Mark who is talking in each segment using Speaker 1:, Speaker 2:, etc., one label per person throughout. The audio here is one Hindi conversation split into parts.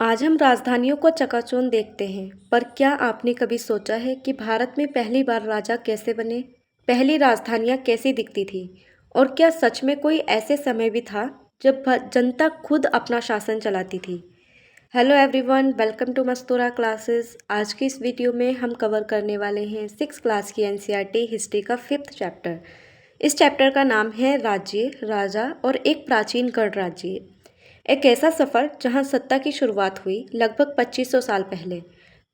Speaker 1: आज हम राजधानियों को चकाचौंध देखते हैं, पर क्या आपने कभी सोचा है कि भारत में पहली बार राजा कैसे बने? पहली राजधानियाँ कैसी दिखती थी? और क्या सच में कोई ऐसे समय भी था जब जनता खुद अपना शासन चलाती थी? Hello everyone, welcome to Mastura classes. आज की इस वीडियो में हम कवर करने वाले हैं 6 क्लास की एनसीईआरटी हिस्ट्री का 5th चैप्टर। इस चैप्टर का नाम है राज्य, राजा और एक प्राचीन गणराज्य। एक ऐसा सफ़र जहां सत्ता की शुरुआत हुई लगभग 2500 साल पहले।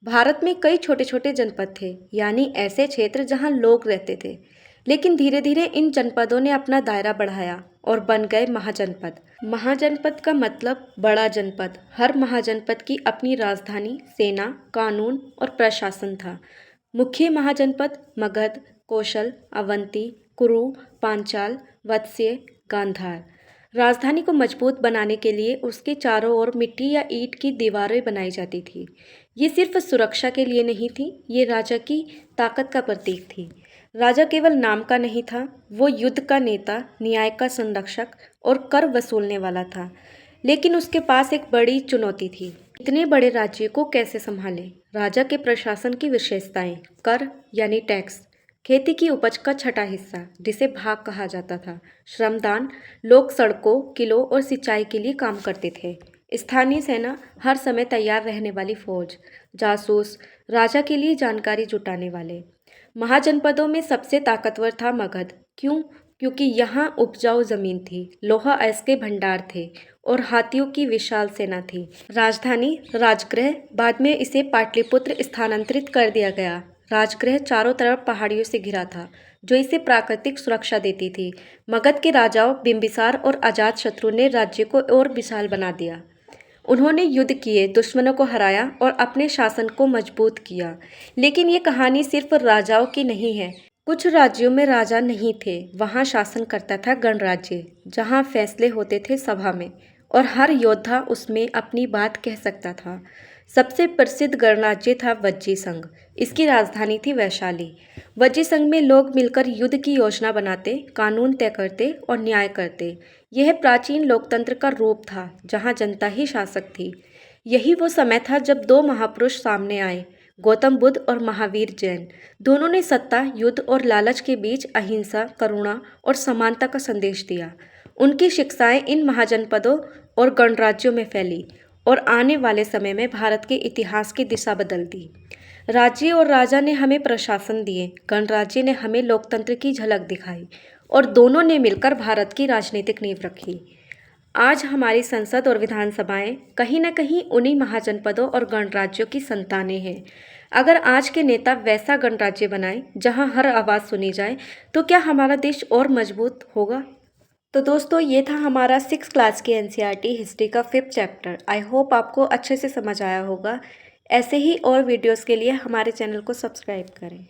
Speaker 1: भारत में कई छोटे छोटे जनपद थे, यानी ऐसे क्षेत्र जहां लोग रहते थे। लेकिन धीरे धीरे इन जनपदों ने अपना दायरा बढ़ाया और बन गए महाजनपद। महाजनपद का मतलब बड़ा जनपद। हर महाजनपद की अपनी राजधानी, सेना, कानून और प्रशासन था। मुख्य महाजनपद मगध, कौशल, अवंती, कुरु, पांचाल, वत्स्य, गांधार। राजधानी को मजबूत बनाने के लिए उसके चारों ओर मिट्टी या ईंट की दीवारें बनाई जाती थी। ये सिर्फ सुरक्षा के लिए नहीं थी, ये राजा की ताकत का प्रतीक थी। राजा केवल नाम का नहीं था, वो युद्ध का नेता, न्याय का संरक्षक और कर वसूलने वाला था। लेकिन उसके पास एक बड़ी चुनौती थी। इतने बड़े राज्य को कैसे संभाले? राजा के प्रशासन की विशेषताएं: कर यानी टैक्स, खेती की उपज का छठा हिस्सा जिसे भाग कहा जाता था, श्रमदान, लोग सड़कों, किलों और सिंचाई के लिए काम करते थे, स्थानीय सेना, हर समय तैयार रहने वाली फौज, जासूस, राजा के लिए जानकारी जुटाने वाले। महाजनपदों में सबसे ताकतवर था मगध। क्यों? क्योंकि यहाँ उपजाऊ जमीन थी, लोहा अयस्क के भंडार थे और हाथियों की विशाल सेना थी। राजधानी राजगृह, बाद में इसे पाटलिपुत्र स्थानांतरित कर दिया गया। राजगृह चारों तरफ पहाड़ियों से घिरा था, जो इसे प्राकृतिक सुरक्षा देती थी। मगध के राजाओं बिंबिसार और अजातशत्रु ने राज्य को और विशाल बना दिया। उन्होंने युद्ध किए, दुश्मनों को हराया और अपने शासन को मजबूत किया। लेकिन ये कहानी सिर्फ राजाओं की नहीं है। कुछ राज्यों में राजा नहीं थे, वहाँ शासन करता था गणराज्य, जहाँ फैसले होते थे सभा में और हर योद्धा उसमें अपनी बात कह सकता था। सबसे प्रसिद्ध गणराज्य था वज्जी संघ। इसकी राजधानी थी वैशाली। वज्जी संघ में लोग मिलकर युद्ध की योजना बनाते, कानून तय करते और न्याय करते। यह प्राचीन लोकतंत्र का रूप था, जहाँ जनता ही शासक थी। यही वो समय था जब दो महापुरुष सामने आए, गौतम बुद्ध और महावीर जैन। दोनों ने सत्ता, युद्ध और लालच के बीच अहिंसा, करुणा और समानता का संदेश दिया। उनकी शिक्षाएं इन महाजनपदों और गणराज्यों में फैली और आने वाले समय में भारत के इतिहास की दिशा बदल दी। राज्य और राजा ने हमें प्रशासन दिए, गणराज्य ने हमें लोकतंत्र की झलक दिखाई और दोनों ने मिलकर भारत की राजनीतिक नींव रखी। आज हमारी संसद और विधानसभाएं कहीं न कहीं उन्हीं महाजनपदों और गणराज्यों की संतानें हैं। अगर आज के नेता वैसा गणराज्य बनाएं जहां हर आवाज़ सुनी जाए, तो क्या हमारा देश और मजबूत होगा? तो दोस्तों, ये था हमारा 6 क्लास की एनसीईआरटी हिस्ट्री का 5th चैप्टर। आई होप आपको अच्छे से समझ आया होगा। ऐसे ही और वीडियोस के लिए हमारे चैनल को सब्सक्राइब करें।